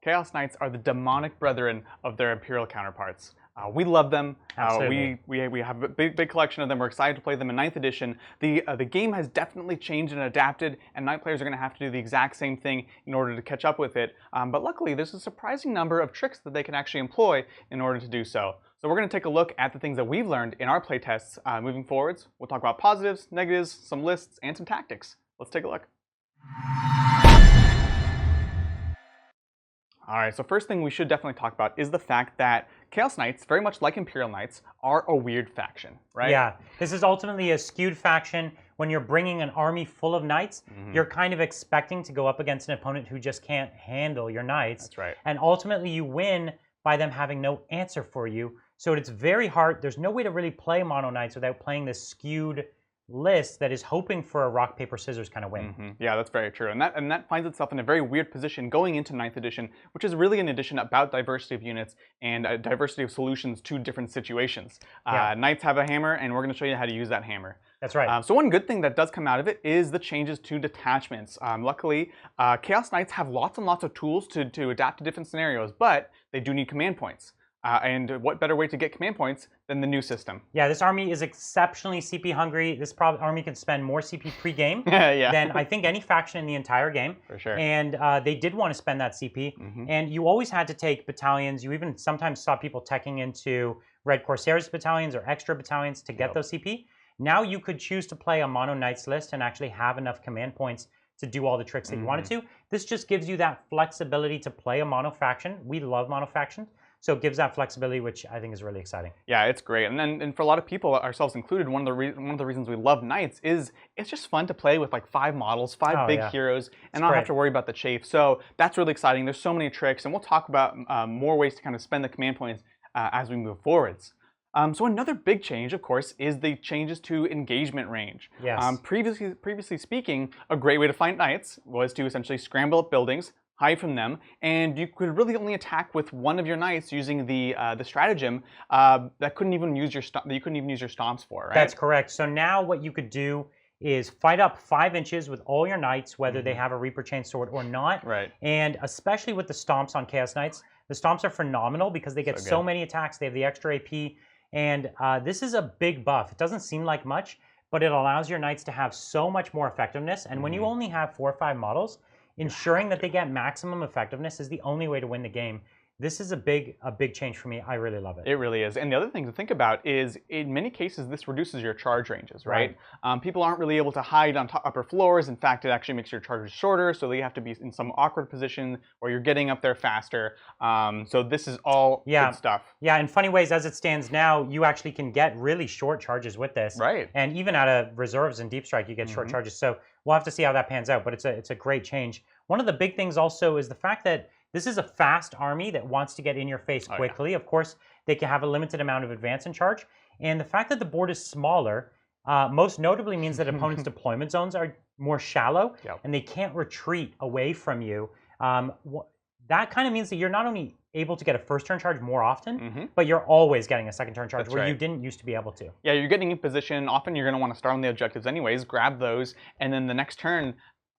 Chaos Knights are the demonic brethren of their Imperial counterparts. We love them. We have a big collection of them. We're excited to play them in 9th edition. The game has definitely changed and adapted, and Knight players are going to have to do the exact same thing in order to catch up with it. But luckily, there's a surprising number of tricks that they can actually employ in order to do so. So we're going to take a look at the things that we've learned in our playtests moving forwards. We'll talk about positives, negatives, some lists, and some tactics. Let's take a look. Alright, so first thing we should definitely talk about is the fact that Chaos Knights, very much like Imperial Knights, are a weird faction, right? Yeah, this is ultimately a skewed faction. When you're bringing an army full of knights, you're kind of expecting to go up against an opponent who just can't handle your knights. That's right. And ultimately you win by them having no answer for you. So it's very hard. There's no way to really play mono knights without playing this skewed list that is hoping for a rock, paper, scissors kind of win. Yeah, that's very true. And that finds itself in a very weird position going into 9th edition, which is really an edition about diversity of units and a diversity of solutions to different situations. Knights have a hammer, and we're going to show you how to use that hammer. That's right. So one good thing that does come out of it is the changes to detachments. Luckily, Chaos Knights have lots and lots of tools to adapt to different scenarios, but they do need command points. And what better way to get command points than the new system? Yeah, this army is exceptionally CP hungry. This army can spend more CP pre-game than I think any faction in the entire game. For sure. And they did want to spend that CP. And you always had to take battalions. You even sometimes saw people teching into Red Corsairs battalions or extra battalions to get those CP. Now you could choose to play a mono knights list and actually have enough command points to do all the tricks that you wanted to. This just gives you that flexibility to play a mono faction. We love mono factions. So it gives that flexibility, which I think is really exciting. Yeah, it's great. And for a lot of people, ourselves included, one of the reasons we love Knights is it's just fun to play with like 5 models, 5 big heroes, and not have to worry about the chafe. So that's really exciting. There's so many tricks, and we'll talk about more ways to kind of spend the command points as we move forwards. So another big change, of course, is the changes to engagement range. Yes. Previously speaking, a great way to fight Knights was to essentially scramble up buildings, hide from them, and you could really only attack with one of your knights using the stratagem that couldn't even use your stomps for, right? That's correct. So now what you could do is fight up 5 inches with all your knights, whether they have a Reaper Chain Sword or not. Right. And especially with the stomps on Chaos Knights, the stomps are phenomenal because they get so many attacks. They have the extra AP, and this is a big buff. It doesn't seem like much, but it allows your knights to have so much more effectiveness. And when you only have 4 or 5 models, ensuring that they get maximum effectiveness is the only way to win the game. This is a big change for me. I really love it. It really is. And the other thing to think about is, in many cases, this reduces your charge ranges, right? People aren't really able to hide on upper floors. In fact, it actually makes your charges shorter, so you have to be in some awkward position where you're getting up there faster. So this is all good stuff. Yeah, in funny ways, as it stands now, you actually can get really short charges with this. Right. And even out of reserves and deep strike, you get short charges. So we'll have to see how that pans out, but it's a great change. One of the big things also is the fact that this is a fast army that wants to get in your face quickly. Of course, they can have a limited amount of advance and charge. And the fact that the board is smaller, most notably means that opponents' deployment zones are more shallow, and they can't retreat away from you. That kind of means that you're not only able to get a first turn charge more often, but you're always getting a second turn charge where you didn't used to be able to. Yeah, you're getting in position. Often you're going to want to start on the objectives anyways, grab those, and then the next turn,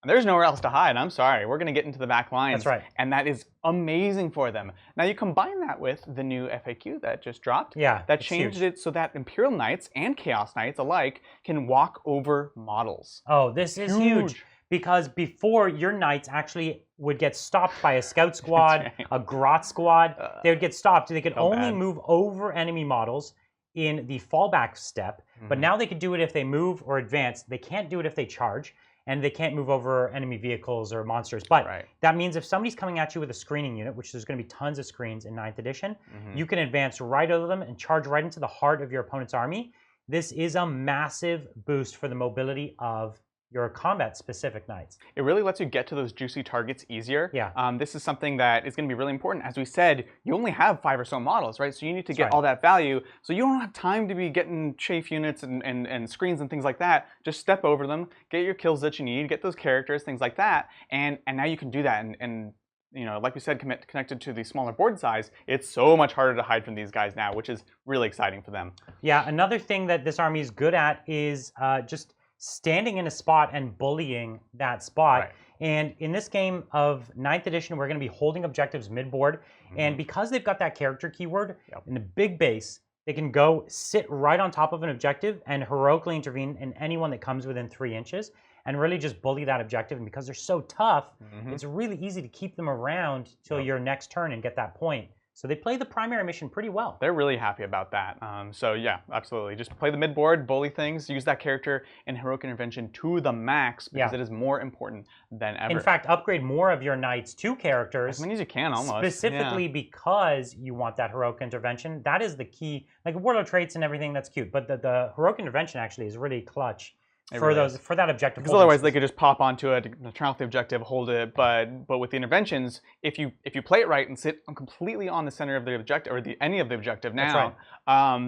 there's nowhere else to hide. I'm sorry. We're going to get into the back lines. That's right. And that is amazing for them. Now, you combine that with the new FAQ that just dropped. Yeah, that changed it so that Imperial Knights and Chaos Knights alike can walk over models. Oh, this is huge. Because before, your knights actually would get stopped by a scout squad, a grot squad. They would get stopped. They could only move over enemy models in the fallback step. But now they could do it if they move or advance. They can't do it if they charge. And they can't move over enemy vehicles or monsters. But that means if somebody's coming at you with a screening unit, which there's going to be tons of screens in 9th edition, you can advance right over them and charge right into the heart of your opponent's army. This is a massive boost for the mobility of your combat-specific knights. It really lets you get to those juicy targets easier. Yeah. This is something that is going to be really important. As we said, you only have 5 or so models, right? So you need to get all that value. So you don't have time to be getting chafe units and screens and things like that. Just step over them, get your kills that you need, get those characters, things like that. And now you can do that. And you know, like we said, connected to the smaller board size, it's so much harder to hide from these guys now, which is really exciting for them. Yeah, another thing that this army is good at is just standing in a spot and bullying that spot. And in this game of 9th edition, we're going to be holding objectives mid-board. And because they've got that character keyword in the big base, they can go sit right on top of an objective and heroically intervene in anyone that comes within 3 inches and really just bully that objective. And because they're so tough, it's really easy to keep them around till your next turn and get that point. So they play the primary mission pretty well. They're really happy about that. So yeah, absolutely. Just play the mid-board, bully things, use that character in Heroic Intervention to the max because it is more important than ever. In fact, upgrade more of your knights to characters. As many as you can, almost. Specifically because you want that Heroic Intervention. That is the key. Like warlord traits and everything, that's cute. But the Heroic Intervention actually is really clutch. For that objective. Because otherwise they could just pop onto a neutrality objective, hold it. But with the interventions, if you play it right and sit completely on the center of the objective or any of the objective now,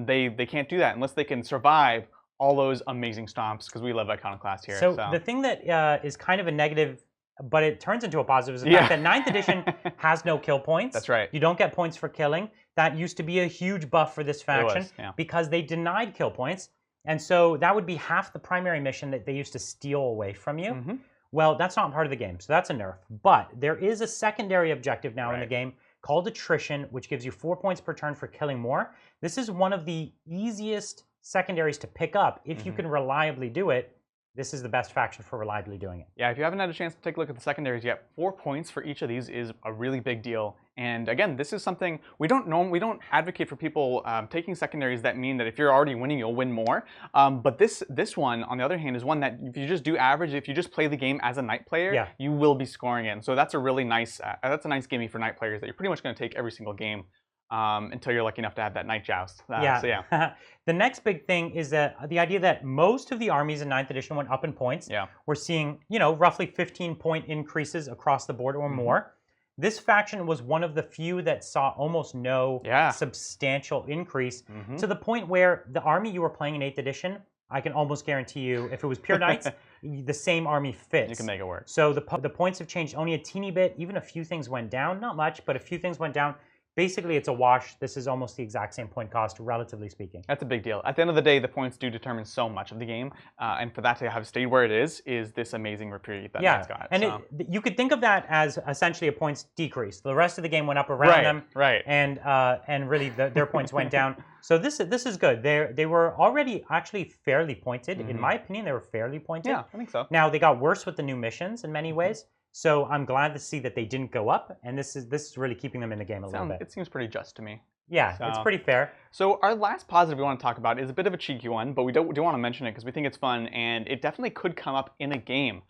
they can't do that unless they can survive all those amazing stomps. Because we love Iconoclast here. So the thing that is kind of a negative, but it turns into a positive, is the fact that 9th edition has no kill points. That's right. You don't get points for killing. That used to be a huge buff for this faction because they denied kill points. And so that would be half the primary mission that they used to steal away from you. Well, that's not part of the game, so that's a nerf. But there is a secondary objective now in the game called Attrition, which gives you 4 points per turn for killing more. This is one of the easiest secondaries to pick up if you can reliably do it. This is the best faction for reliably doing it. Yeah, if you haven't had a chance to take a look at the secondaries yet, 4 points for each of these is a really big deal. And again, this is something we don't advocate for people taking secondaries that mean that if you're already winning, you'll win more. But this one, on the other hand, is one that if you just do average, if you just play the game as a knight player, you will be scoring it. And so that's a really nice, that's a nice gimme for knight players that you're pretty much going to take every single game. Until you're lucky enough to have that Night Joust. So yeah. The next big thing is that the idea that most of the armies in 9th edition went up in points. We're seeing, roughly 15-point increases across the board or more. This faction was one of the few that saw almost no substantial increase to the point where the army you were playing in 8th edition, I can almost guarantee you, if it was pure knights, the same army fits. You can make it work. So the points have changed only a teeny bit. Even a few things went down. Not much, but a few things went down. Basically, it's a wash. This is almost the exact same point cost, relatively speaking. That's a big deal. At the end of the day, the points do determine so much of the game, and for that to have stayed where it is this amazing reprieve that it's got. And you could think of that as essentially a points decrease. The rest of the game went up around them, and really their points went down. So this is good. They were already actually fairly pointed. In my opinion, they were fairly pointed. Yeah, I think so. Now they got worse with the new missions in many ways. So I'm glad to see that they didn't go up, and this is really keeping them in the game a little bit. It seems pretty just to me. Yeah, it's pretty fair. So our last positive we want to talk about is a bit of a cheeky one, but we do want to mention it because we think it's fun, and it definitely could come up in a game.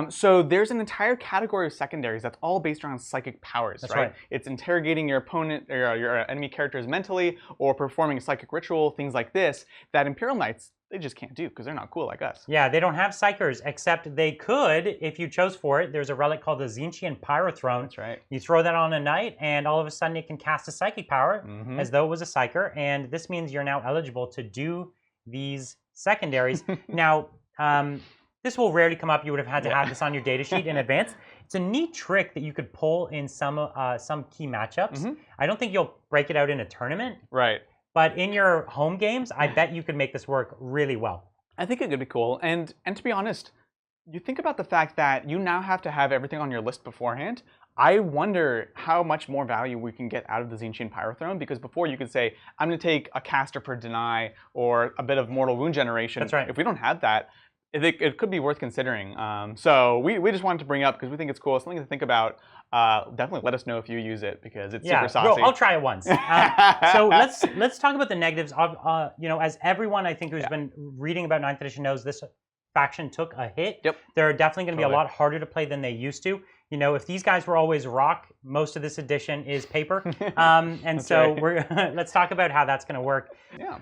So there's an entire category of secondaries that's all based around psychic powers, right? It's interrogating your opponent or your enemy characters mentally, or performing a psychic ritual, things like this, that Imperial Knights, they just can't do because they're not cool like us. Yeah, they don't have psychers, except they could if you chose for it. There's a relic called the Zinchian Pyrothrone. That's right. You throw that on a knight, and all of a sudden it can cast a psychic power as though it was a psyker, and this means you're now eligible to do these secondaries. Now, this will rarely come up. You would have had to have this on your data sheet in advance. It's a neat trick that you could pull in some key matchups. I don't think you'll break it out in a tournament. Right. But in your home games, I bet you could make this work really well. I think it could be cool. And to be honest, you think about the fact that you now have to have everything on your list beforehand. I wonder how much more value we can get out of the Zinchian Pyrothrone, because before you could say, I'm going to take a caster for deny or a bit of mortal wound generation. That's right. If we don't have that, it could be worth considering. So we just wanted to bring up because we think it's cool. Something to think about. Definitely let us know if you use it because it's super saucy. Well, I'll try it once. So let's talk about the negatives. As everyone I think who's been reading about 9th edition knows, this faction took a hit. They're definitely going to be a lot harder to play than they used to. If these guys were always rock, most of this edition is paper. Let's talk about how that's going to work.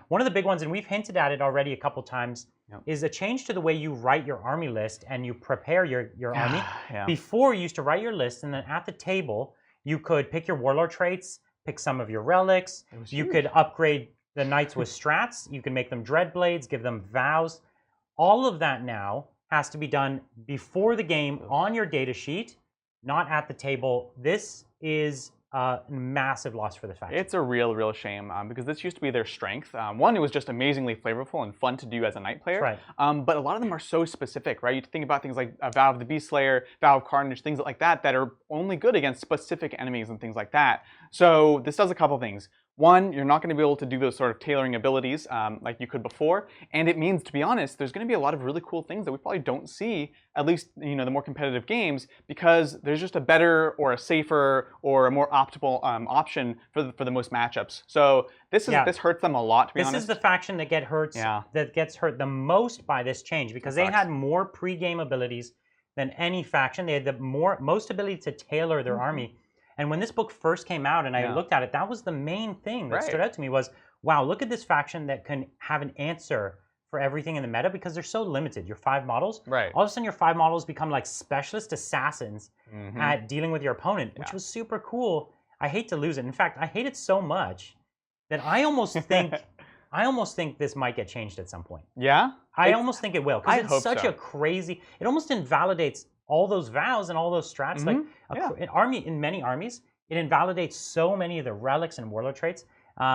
One of the big ones, and we've hinted at it already a couple times, is a change to the way you write your army list and you prepare your army. Before, you used to write your list, and then at the table, you could pick your warlord traits, pick some of your relics. You could upgrade the knights with strats. You can make them dreadblades, give them vows. All of that now has to be done before the game on your data sheet, not at the table. This is a massive loss for this faction. It's a real shame because this used to be their strength. One, it was just amazingly flavorful and fun to do as a Knight player. Right. But a lot of them are so specific, right? You think about things like Vow of the Beast Slayer, Vow of Carnage, things like that that are only good against specific enemies and things like that. So this does a couple things. One, you're not going to be able to do those sort of tailoring abilities like you could before, and it means, to be honest, there's going to be a lot of really cool things that we probably don't see, at least the more competitive games, because there's just a better or a safer or a more optimal option for the most matchups. So this hurts them a lot, to be honest. This is the faction that gets hurt the most by this change because they had more pre-game abilities than any faction. They had the most ability to tailor their army. And when this book first came out and I looked at it, that was the main thing that stood out to me was, wow, look at this faction that can have an answer for everything in the meta because they're so limited. Your 5 models, all of a sudden your 5 models become like specialist assassins at dealing with your opponent, which was super cool. I hate to lose it. In fact, I hate it so much that I almost think this might get changed at some point. Yeah? I almost think it will because it's such a crazy, it almost invalidates all those vows and all those strats. Like in many armies, it invalidates so many of the relics and warlord traits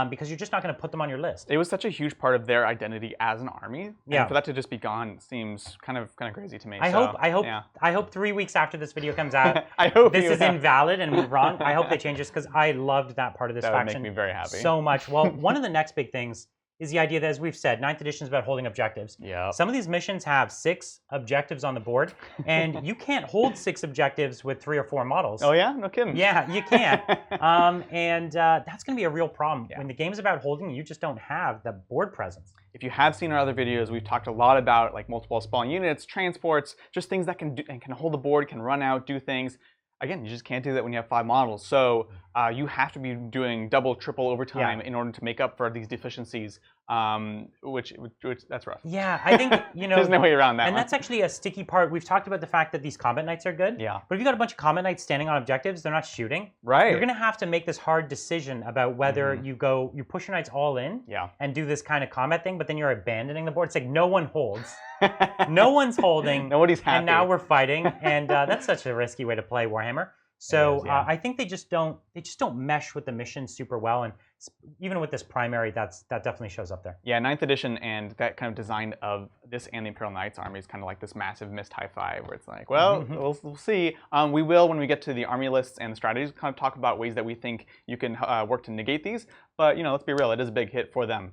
because you're just not going to put them on your list. It was such a huge part of their identity as an army. And for that to just be gone seems kind of crazy to me. I hope 3 weeks after this video comes out, I hope this is invalid and wrong. I hope they change this because I loved that part of this faction. That would make me very happy. So much. Well, one of the next big things is the idea that, as we've said, 9th edition is about holding objectives. Yeah. Some of these missions have 6 objectives on the board, and you can't hold 6 objectives with 3 or 4 models. Oh yeah? No kidding. Yeah, you can't. That's going to be a real problem. When the game's about holding, you just don't have the board presence. If you have seen our other videos, we've talked a lot about like multiple spawn units, transports, just things that can do and can hold the board, can run out, do things. Again, you just can't do that when you have 5 models. So you have to be doing double, triple overtime in order to make up for these deficiencies, which that's rough. Yeah, I think, there's no way around that. And that's actually a sticky part. We've talked about the fact that these combat knights are good. Yeah. But if you got a bunch of combat knights standing on objectives, they're not shooting. Right. You're going to have to make this hard decision about whether you push your knights all in and do this kind of combat thing, but then you're abandoning the board. It's like no one holds. No one's holding. Nobody's happy. And now we're fighting, and that's such a risky way to play Warhammer. So I think they just don't mesh with the mission super well, and even with this primary, that definitely shows up there. Yeah, 9th edition and that kind of design of this and the Imperial Knights army is kind of like this massive missed high five, where it's like, well, we'll see. We will, when we get to the army lists and the strategies, kind of talk about ways that we think you can work to negate these. But let's be real, it is a big hit for them.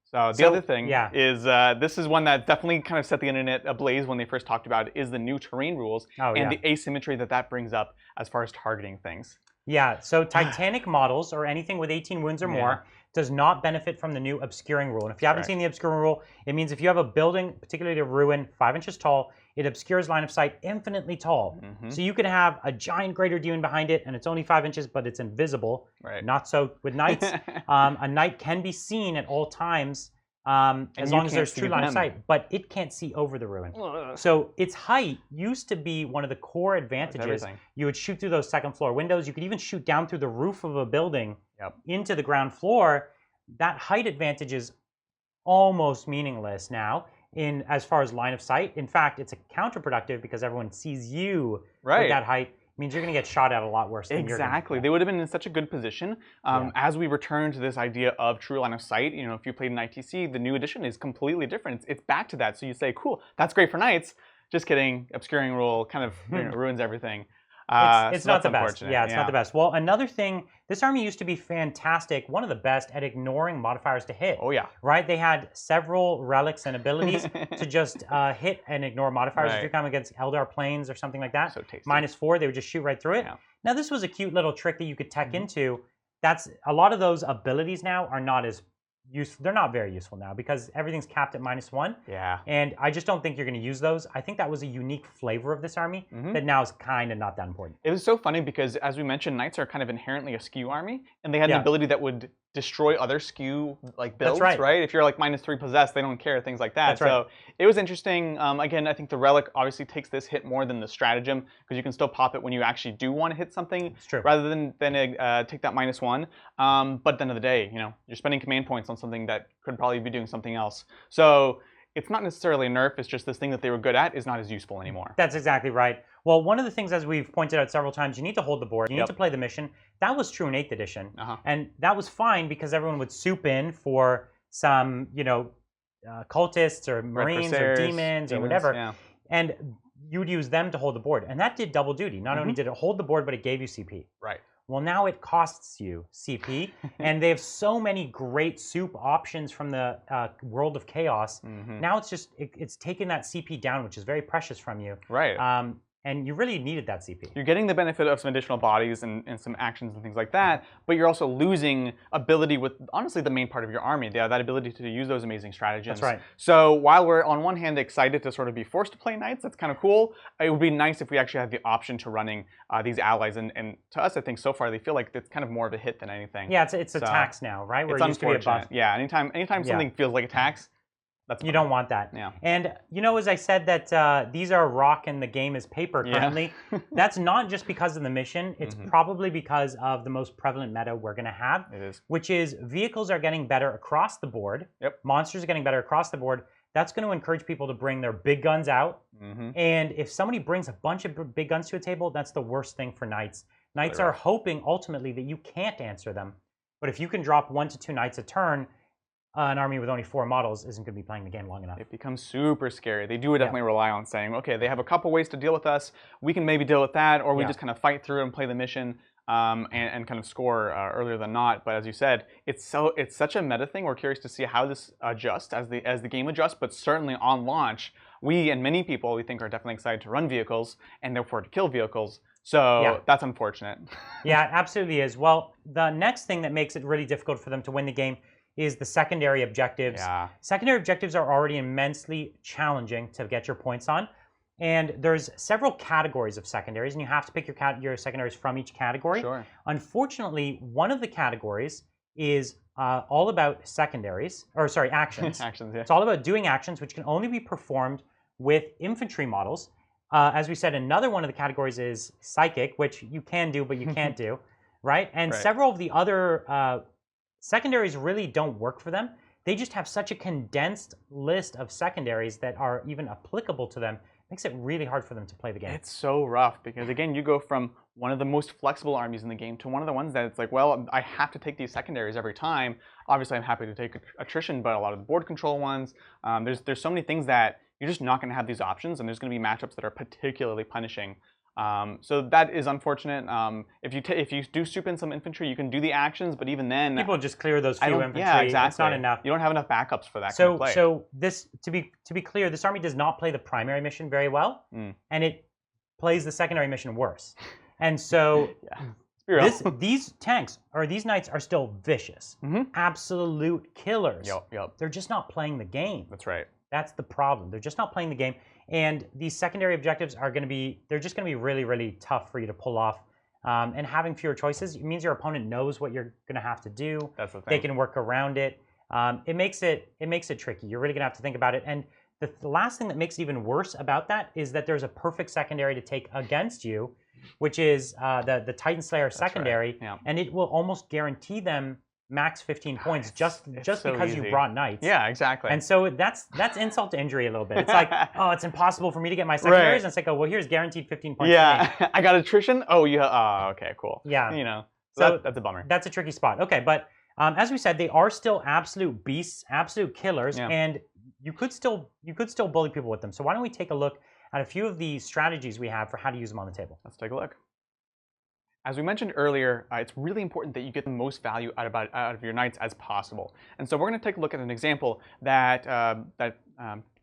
So the other thing is, this is one that definitely kind of set the internet ablaze when they first talked about it, is the new terrain rules and the asymmetry that brings up as far as targeting things. Yeah, so Titanic models, or anything with 18 wounds or more, does not benefit from the new obscuring rule. And if you haven't seen the obscuring rule, it means if you have a building, particularly a ruin, 5 inches tall, it obscures line of sight infinitely tall. So you could have a giant greater demon behind it, and it's only 5 inches, but it's invisible. Not so with knights. A knight can be seen at all times as long as there's true line of sight, but it can't see over the ruin. So its height used to be one of the core advantages. You would shoot through those second floor windows. You could even shoot down through the roof of a building into the ground floor. That height advantage is almost meaningless now as far as line of sight. In fact, it's counterproductive because everyone sees you with that height. It means you're going to get shot at a lot worse than you're going to. They would have been in such a good position. As we return to this idea of true line of sight, if you played an ITC, the new edition is completely different. It's back to that. So you say, cool, that's great for knights. Just kidding. Obscuring rule kind of ruins everything. It's not the best. Yeah, it's not the best. Well, another thing, this army used to be fantastic, one of the best at ignoring modifiers to hit. Oh, yeah. Right? They had several relics and abilities to just hit and ignore modifiers. If you're coming against Eldar Plains or something like that, so tasty. -4, they would just shoot right through it. Now, this was a cute little trick that you could tech into. A lot of those abilities now are not as useful. They're not very useful now because everything's capped at -1. Yeah. And I just don't think you're going to use those. I think that was a unique flavor of this army that now is kind of not that important. It was so funny because, as we mentioned, knights are kind of inherently a skew army, and they had an ability that would destroy other skew builds, right? If you're like -3 possessed, they don't care, things like that. So it was interesting. Again, I think the relic obviously takes this hit more than the stratagem because you can still pop it when you actually do want to hit something, rather than take that -1. But at the end of the day, you're spending command points on something that could probably be doing something else. So it's not necessarily a nerf, it's just this thing that they were good at is not as useful anymore. That's exactly right. Well, one of the things, as we've pointed out several times, you need to hold the board, you need to play the mission. That was true in 8th edition. And that was fine because everyone would soup in for some, cultists or marines or demons or whatever. And you would use them to hold the board. And that did double duty. Not only did it hold the board, but it gave you CP. Right. Well, now it costs you CP, and they have so many great soup options from the World of Chaos. Now it's just, it's taking that CP down, which is very precious from you. Right. And you really needed that CP. You're getting the benefit of some additional bodies and some actions and things like that, but you're also losing ability with, honestly, the main part of your army. They have that ability to use those amazing stratagems. That's right. So while we're, on one hand, excited to sort of be forced to play knights, that's kind of cool, it would be nice if we actually had the option to running these allies. And to us, I think so far, they feel like it's kind of more of a hit than anything. Yeah, it's a tax now, right? Where it's it used to be a buff. Yeah, anytime something feels like a tax, you don't want that. Yeah. And as I said that these are rock and the game is paper currently, that's not just because of the mission. It's probably because of the most prevalent meta we're going to have, which is vehicles are getting better across the board. Monsters are getting better across the board. That's going to encourage people to bring their big guns out. And if somebody brings a bunch of big guns to a table, that's the worst thing for knights. Knights are hoping ultimately that you can't answer them. But if you can drop 1 to 2 knights a turn, an army with only 4 models isn't going to be playing the game long enough. It becomes super scary. They do definitely rely on saying, okay, they have a couple ways to deal with us. We can maybe deal with that, or we just kind of fight through and play the mission and kind of score earlier than not. But as you said, it's such a meta thing. We're curious to see how this adjusts as the game adjusts. But certainly on launch, we and many people we think are definitely excited to run vehicles and therefore to kill vehicles. So that's unfortunate. Yeah, it absolutely is. Well, the next thing that makes it really difficult for them to win the game is the secondary objectives. Secondary objectives are already immensely challenging to get your points on. And there's several categories of secondaries, and you have to pick your secondaries from each category. Unfortunately, one of the categories is all about actions. Actions, It's all about doing actions, which can only be performed with infantry models. As we said, another one of the categories is psychic, which you can do, but you can't do, right? And several of the other secondaries really don't work for them. They just have such a condensed list of secondaries that are even applicable to them. It makes it really hard for them to play the game. It's so rough because, again, you go from one of the most flexible armies in the game to one of the ones that it's like, well, I have to take these secondaries every time. Obviously, I'm happy to take attrition, but a lot of the board control ones, there's so many things that you're just not going to have these options, and there's going to be matchups that are particularly punishing. So that is unfortunate. If you do soup in some infantry, you can do the actions, but even then, people just clear those few infantry. Yeah, exactly. It's not enough. You don't have enough backups for that kind of play. So this, to be clear, this army does not play the primary mission very well, and it plays the secondary mission worse. And so these tanks or these knights are still vicious, absolute killers. They're just not playing the game. That's right. That's the problem. They're just not playing the game. And these secondary objectives are they're just going to be really, really tough for you to pull off. And having fewer choices, it means your opponent knows what you're going to have to do. That's the thing. They can work around it. It makes it tricky. You're really going to have to think about it. And the last thing that makes it even worse about that is that there's a perfect secondary to take against you, which is the Titan Slayer secondary. Right. And it will almost guarantee them max 15 points just so because easy. you brought knights. Yeah, exactly. And so that's insult to injury a little bit. It's like, oh, it's impossible for me to get my secondaries. And it's like, oh, well, here's guaranteed 15 points. Yeah, I got attrition. Oh, yeah. Oh, okay, cool. Yeah. So that's a bummer. That's a tricky spot. Okay, but as we said, they are still absolute beasts, absolute killers, and you could still bully people with them. So why don't we take a look at a few of the strategies we have for how to use them on the table? Let's take a look. As we mentioned earlier, it's really important that you get the most value out of your knights as possible. And so we're going to take a look at an example that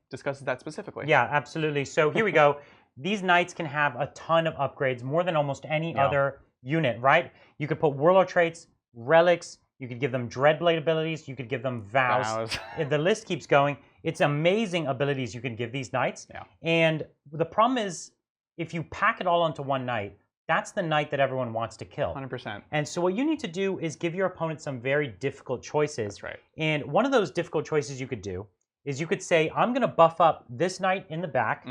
discusses that specifically. Yeah, absolutely. So here we go. These knights can have a ton of upgrades, more than almost any other unit, right? You could put warlord traits, relics, you could give them dreadblade abilities, you could give them vows. The list keeps going. It's amazing abilities you can give these knights. And the problem is, if you pack it all onto one knight, that's the knight that everyone wants to kill. 100%. And so what you need to do is give your opponent some very difficult choices. That's right. And one of those difficult choices you could do is you could say, I'm going to buff up this knight in the back,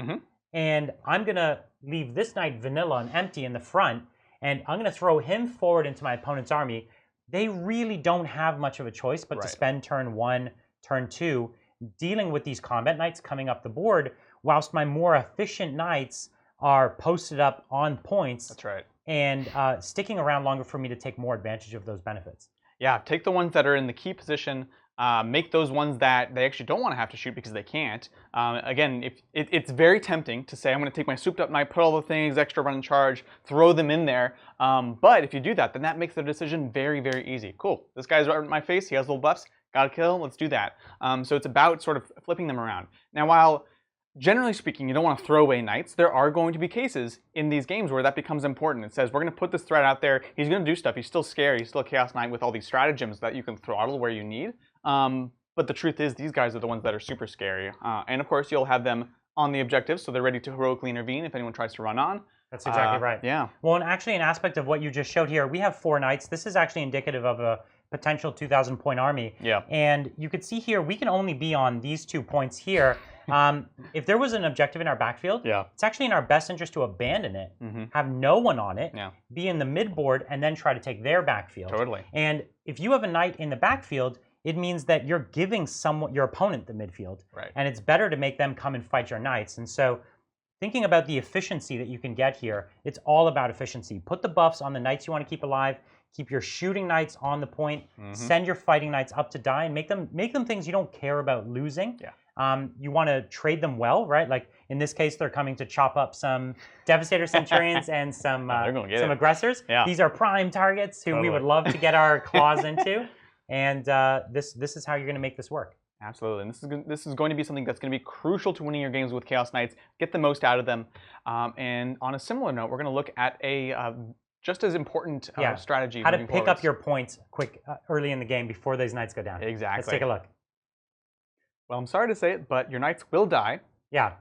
and I'm going to leave this knight vanilla and empty in the front, and I'm going to throw him forward into my opponent's army. They really don't have much of a choice but to spend turn 1, turn 2, dealing with these combat knights coming up the board, whilst my more efficient knights are posted up on points. That's right. And sticking around longer for me to take more advantage of those benefits. Yeah, take the ones that are in the key position, make those ones that they actually don't want to have to shoot because they can't. Again, it's very tempting to say, I'm going to take my souped up knight, put all the things, extra run and charge, throw them in there. But if you do that, then that makes the decision very, very easy. Cool, this guy's right in my face, he has little buffs, gotta kill him, let's do that. So it's about sort of flipping them around. Now, while generally speaking, you don't want to throw away knights, there are going to be cases in these games where that becomes important. It says, we're going to put this threat out there, he's going to do stuff, he's still scary, he's still a Chaos Knight with all these stratagems that you can throttle where you need. But the truth is, these guys are the ones that are super scary. And of course, you'll have them on the objective, so they're ready to heroically intervene if anyone tries to run on. That's exactly right. Yeah. Well, and actually an aspect of what you just showed here, we have 4 knights. This is actually indicative of a potential 2,000 point army. Yeah. And you could see here, we can only be on these 2 points here. If there was an objective in our backfield, it's actually in our best interest to abandon it, have no one on it, be in the mid board, and then try to take their backfield. Totally. And if you have a knight in the backfield, it means that you're giving your opponent the midfield. Right. And it's better to make them come and fight your knights. And so thinking about the efficiency that you can get here, it's all about efficiency. Put the buffs on the knights you want to keep alive, keep your shooting knights on the point, send your fighting knights up to die, and make them things you don't care about losing. Yeah. You want to trade them well, right? Like in this case, they're coming to chop up some Devastator Centurions and some aggressors. Yeah. These are prime targets who we would love to get our claws into. And this is how you're going to make this work. Absolutely, and this is going to be something that's going to be crucial to winning your games with Chaos Knights. Get the most out of them. And on a similar note, we're going to look at a just as important strategy. How to pick up your points quick early in the game before those knights go down. Exactly. Let's take a look. Well, I'm sorry to say it, but your knights will die. Yeah.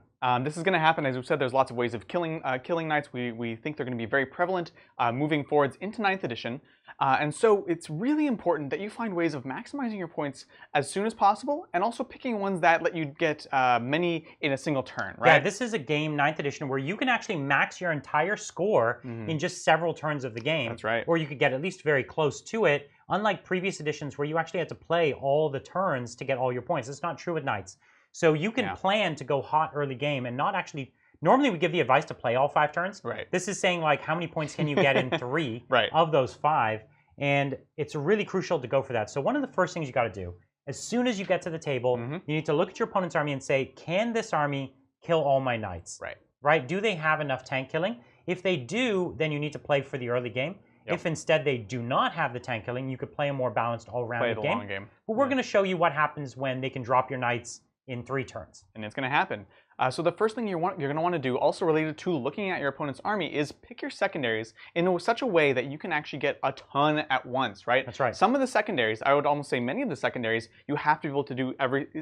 This is going to happen, as we've said, there's lots of ways of killing knights. We think they're going to be very prevalent moving forwards into 9th edition. And so it's really important that you find ways of maximizing your points as soon as possible, and also picking ones that let you get many in a single turn, right? Yeah, this is a game, 9th edition, where you can actually max your entire score in just several turns of the game. That's right. Or you could get at least very close to it, unlike previous editions where you actually had to play all the turns to get all your points. It's not true with knights. So you can plan to go hot early game and not actually... Normally we give the advice to play all 5 turns. Right. This is saying like how many points can you get in 3 right. of those 5. And it's really crucial to go for that. So one of the first things you got to do, as soon as you get to the table, you need to look at your opponent's army and say, can this army kill all my knights? Right. Right? Do they have enough tank killing? If they do, then you need to play for the early game. Yep. If instead they do not have the tank killing, you could play a more balanced all-round game. Long game. But we're going to show you what happens when they can drop your knights in 3 turns. And it's going to happen. So the first thing you're going to want to do, also related to looking at your opponent's army, is pick your secondaries in such a way that you can actually get a ton at once, right? That's right. Some of the secondaries, I would almost say many of the secondaries, you have to be able to do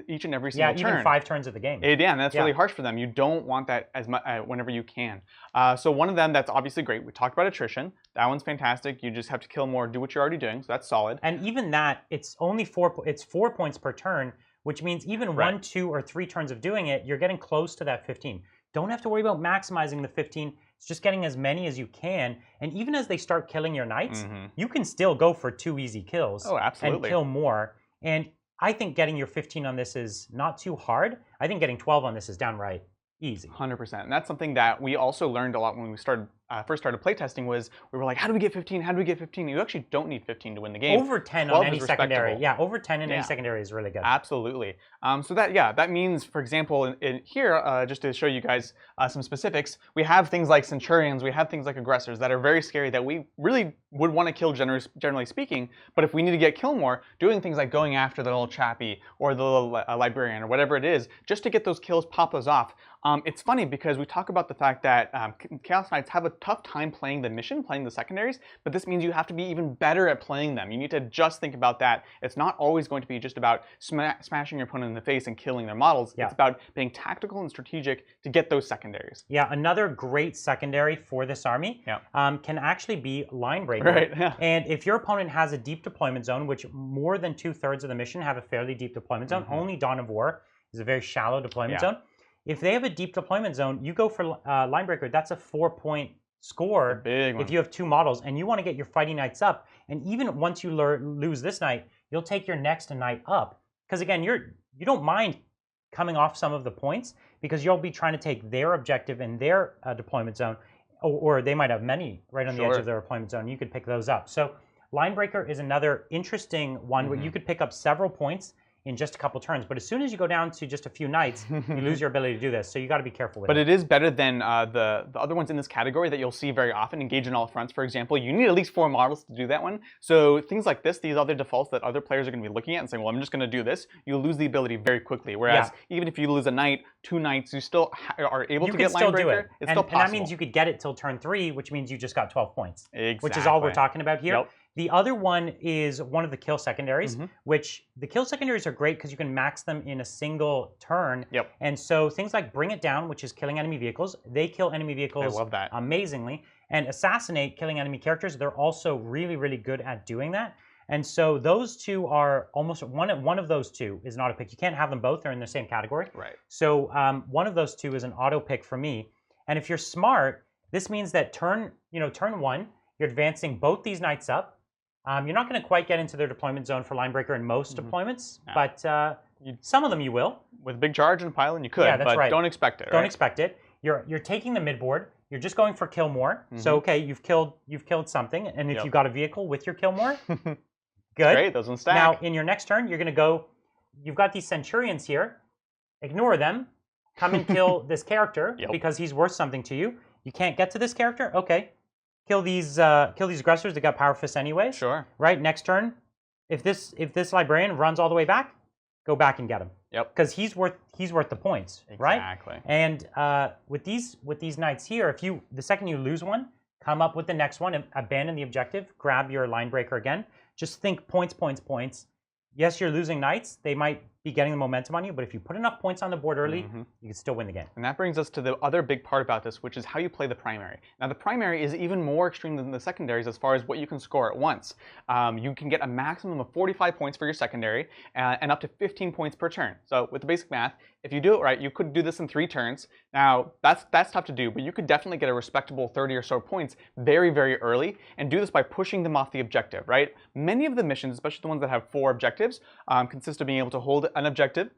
each and every single turn. Yeah, even 5 turns of the game. And that's really harsh for them. You don't want that as much whenever you can. So one of them that's obviously great. We talked about attrition. That one's fantastic. You just have to kill more, do what you're already doing. So that's solid. And even that, it's only 4 points per turn, which means even 1, 2, or 3 turns of doing it, you're getting close to that 15. Don't have to worry about maximizing the 15. It's just getting as many as you can. And even as they start killing your knights, you can still go for 2 easy kills. Oh, absolutely. And kill more. And I think getting your 15 on this is not too hard. I think getting 12 on this is downright easy. 100%. And that's something that we also learned a lot when we first started playtesting. Was we were like, how do we get 15? How do we get 15? You actually don't need 15 to win the game. Over 10 on any secondary. Yeah, over 10 in any secondary is really good. Absolutely. So that means, for example, in here, just to show you guys some specifics, we have things like Centurions, we have things like Aggressors that are very scary that we really would want to kill, generally speaking. But if we need to get kill more, doing things like going after the little chappie or the little librarian or whatever it is, just to get those kills, pop those off. It's funny because we talk about the fact that Chaos Knights have a tough time playing the mission, playing the secondaries, but this means you have to be even better at playing them. You need to just think about that. It's not always going to be just about smashing your opponent in the face and killing their models. It's about being tactical and strategic to get those secondaries. Yeah, another great secondary for this army can actually be Line Breaker. Right, yeah. And if your opponent has a deep deployment zone, which more than 2/3 of the mission have a fairly deep deployment zone, only Dawn of War is a very shallow deployment zone. If they have a deep deployment zone, you go for Line Breaker. That's a 4-point score if you have 2 models, and you want to get your fighting knights up. And even once you lose this knight, you'll take your next knight up, because again, you don't mind coming off some of the points because you'll be trying to take their objective in their deployment zone, or they might have many right on the edge of their deployment zone. You could pick those up. So line breaker is another interesting one where you could pick up several points in just a couple turns. But as soon as you go down to just a few knights, you lose your ability to do this. So you got to be careful with it. But it is better than the other ones in this category that you'll see very often. Engage in all fronts, for example. You need at least 4 models to do that one. So things like this, these other defaults that other players are going to be looking at and saying, well, I'm just going to do this, you'll lose the ability very quickly. Whereas even if you lose a knight, 2 knights, you still are able to get line breaker. It's still possible. And that means you could get it till turn 3, which means you just got 12 points. Exactly. Which is all we're talking about here. Yep. The other one is one of the kill secondaries, which the kill secondaries are great because you can max them in a single turn. Yep. And so things like Bring It Down, which is killing enemy vehicles, they kill enemy vehicles amazingly. And Assassinate, killing enemy characters, they're also really, really good at doing that. And so those two are almost, one of those two is an auto pick. You can't have them both, they're in the same category. Right. So one of those two is an auto pick for me. And if you're smart, this means that turn 1, you're advancing both these knights up. You're not going to quite get into their deployment zone for line breaker in most deployments, but some of them you will. With big charge and pylon, you could, but don't expect it. Don't expect it. You're taking the midboard. You're just going for kill more. So okay, you've killed something, and if you got a vehicle with your kill more, good. Great, those ones stack. Now in your next turn, you're going to go. You've got these centurions here. Ignore them. Come and kill this character because he's worth something to you. You can't get to this character. Okay. Kill these aggressors that got power fists anyways. Sure. Right, next turn, if this librarian runs all the way back, go back and get him. Yep. Because he's worth the points, right? Exactly. And with these knights here, the second you lose one, come up with the next one, and abandon the objective, grab your line breaker again. Just think points, points, points. Yes, you're losing knights. They might be getting the momentum on you, but if you put enough points on the board early, you can still win the game. And that brings us to the other big part about this, which is how you play the primary. Now, the primary is even more extreme than the secondaries as far as what you can score at once. You can get a maximum of 45 points for your secondary and up to 15 points per turn. So with the basic math, if you do it right, you could do this in 3 turns. Now, that's tough to do, but you could definitely get a respectable 30 or so points very, very early and do this by pushing them off the objective, right? Many of the missions, especially the ones that have 4 objectives, consist of being able to hold an objective,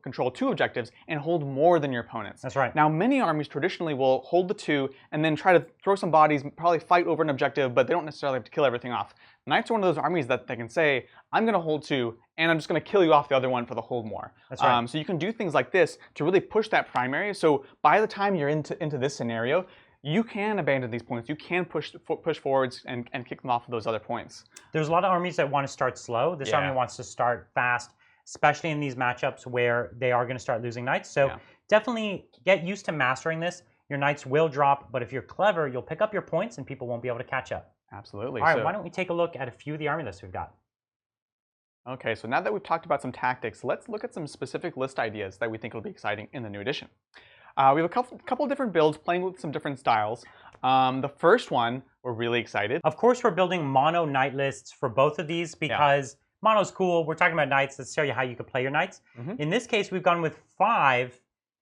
control 2 objectives, and hold more than your opponents. That's right. Now, many armies traditionally will hold the 2 and then try to throw some bodies, probably fight over an objective, but they don't necessarily have to kill everything off. Knights are one of those armies that they can say, I'm going to hold 2, and I'm just going to kill you off the other one for the hold more. That's right. So you can do things like this to really push that primary. So by the time you're into this scenario, you can abandon these points. You can push forwards and kick them off of those other points. There's a lot of armies that want to start slow. This army wants to start fast, especially in these matchups where they are going to start losing knights. So definitely get used to mastering this. Your knights will drop, but if you're clever, you'll pick up your points and people won't be able to catch up. Absolutely. All right, why don't we take a look at a few of the army lists we've got. Okay, so now that we've talked about some tactics, let's look at some specific list ideas that we think will be exciting in the new edition. We have a couple of different builds playing with some different styles. The first one, we're really excited. Of course, we're building mono knight lists for both of these because mono's cool. We're talking about knights. Let's show you how you could play your knights. In this case, we've gone with 5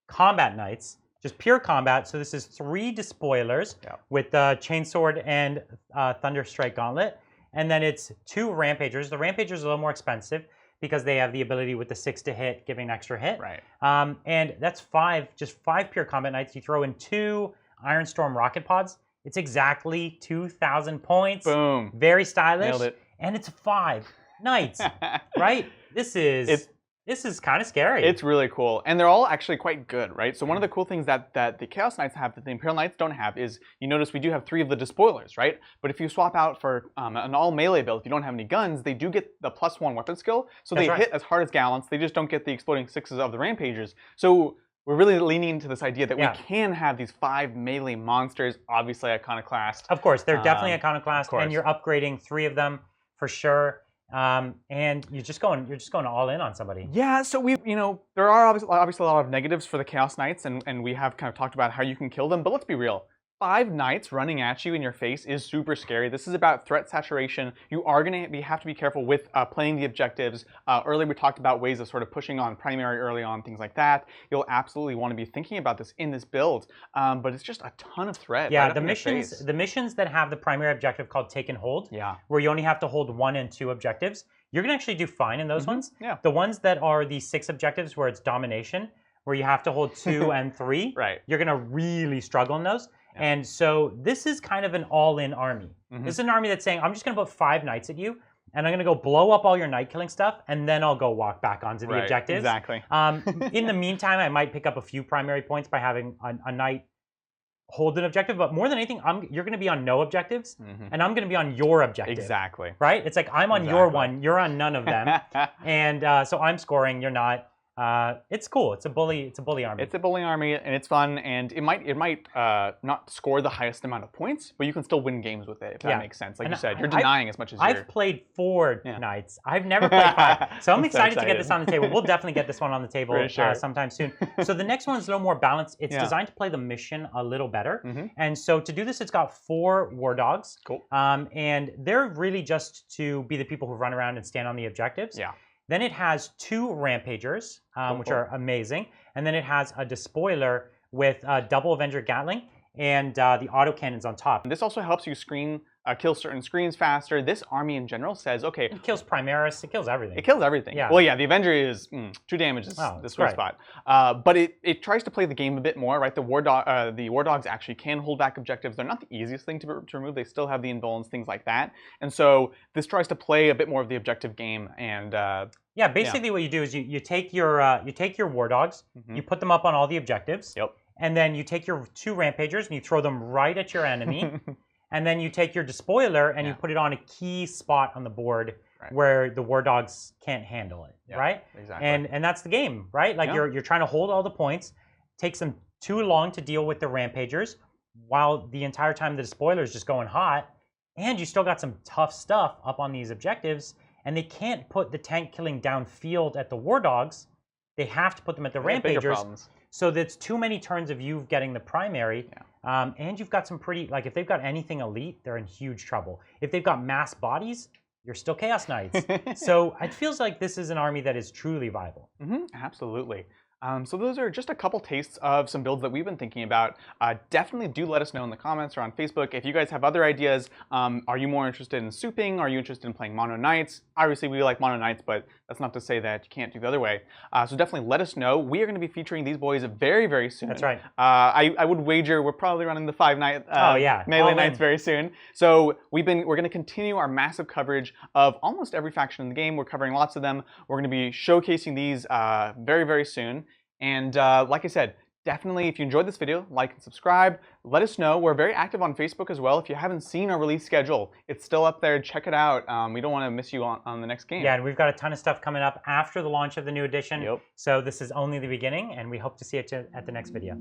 combat knights, just pure combat. So this is 3 despoilers with Chainsword and Thunderstrike Gauntlet. And then it's 2 rampagers. The rampagers are a little more expensive because they have the ability with the 6 to hit, giving an extra hit. Right. And that's 5, just 5 pure combat knights. You throw in 2 Ironstorm rocket pods. It's exactly 2,000 points. Boom. Very stylish. Nailed it. And it's 5 knights, right? This is kind of scary. It's really cool. And they're all actually quite good, right? So one of the cool things that the Chaos Knights have that the Imperial Knights don't have is, you notice we do have 3 of the Despoilers, right? But if you swap out for an all melee build, if you don't have any guns, they do get the +1 weapon skill. So they hit as hard as Gallants. They just don't get the exploding 6s of the Rampagers. So we're really leaning into this idea that we can have these 5 melee monsters, obviously iconoclast. Of course, they're definitely iconoclast, and you're upgrading 3 of them for sure. And you're just going all in on somebody. Yeah, so there are obviously a lot of negatives for the Chaos Knights, and we have kind of talked about how you can kill them, but let's be real. 5 knights running at you in your face is super scary. This is about threat saturation. You are going to have to be careful with playing the objectives. Earlier we talked about ways of sort of pushing on primary early on, things like that. You'll absolutely want to be thinking about this in this build, but it's just a ton of threat. Yeah, right the missions that have the primary objective called take and hold, where you only have to hold 1 and 2 objectives, you're going to actually do fine in those ones. Yeah. The ones that are the 6 objectives where it's domination, where you have to hold 2 and 3, right. You're going to really struggle in those. And so this is kind of an all-in army. This is an army that's saying, I'm just going to put 5 knights at you, and I'm going to go blow up all your knight killing stuff, and then I'll go walk back onto the objectives. Exactly. In the meantime, I might pick up a few primary points by having a knight hold an objective, but more than anything, you're going to be on no objectives, and I'm going to be on your objective. Exactly. Right? It's like I'm on your one, you're on none of them, and so I'm scoring, you're not. It's cool. It's a bully army. It's a bully army, and it's fun, and it might not score the highest amount of points, but you can still win games with it, if that makes sense. Like you said, you're denying as much as I've played 4 knights. I've never played 5. So I'm excited to get this on the table. We'll definitely get this one on the table sometime soon. So the next one's a little more balanced. It's designed to play the mission a little better. And so to do this, it's got 4 war dogs. Cool. And they're really just to be the people who run around and stand on the objectives. Yeah. Then it has 2 rampagers, which are amazing. And then it has a despoiler with double Avenger Gatling and the autocannons on top. And this also helps you kill certain screens faster. This army in general says, okay. It kills Primaris, it kills everything. It kills everything. Yeah. Well, yeah, the Avenger is 2 damage is the sweet spot. But it tries to play the game a bit more, right? The war dogs actually can hold back objectives. They're not the easiest thing to remove. They still have the invulns, things like that. And so this tries to play a bit more of the objective game. And yeah, basically what you do is you take your war dogs, you put them up on all the objectives. Yep. And then you take your 2 rampagers and you throw them right at your enemy. And then you take your despoiler and you put it on a key spot on the board where the war dogs can't handle it, right? Exactly. And that's the game, right? Like you're trying to hold all the points. Takes them too long to deal with the rampagers, while the entire time the despoiler is just going hot, and you still got some tough stuff up on these objectives, and they can't put the tank killing downfield at the war dogs. They have to put them at the rampagers. So that's too many turns of you getting the primary, and you've got some pretty, like if they've got anything elite, they're in huge trouble. If they've got mass bodies, you're still Chaos Knights. So it feels like this is an army that is truly viable. Absolutely. So those are just a couple tastes of some builds that we've been thinking about. Definitely do let us know in the comments or on Facebook if you guys have other ideas. Are you more interested in souping? Are you interested in playing mono knights? Obviously, we like mono knights, but that's not to say that you can't do the other way. So definitely let us know. We are going to be featuring these boys very, very soon. That's right. I would wager we're probably running the 5 knight melee knights very soon. So we're going to continue our massive coverage of almost every faction in the game. We're covering lots of them. We're going to be showcasing these very, very soon. And like I said, definitely if you enjoyed this video, like and subscribe. Let us know. We're very active on Facebook as well. If you haven't seen our release schedule, it's still up there. Check it out. We don't want to miss you on the next game. Yeah, and we've got a ton of stuff coming up after the launch of the new edition. So this is only the beginning, and we hope to see you at the next video.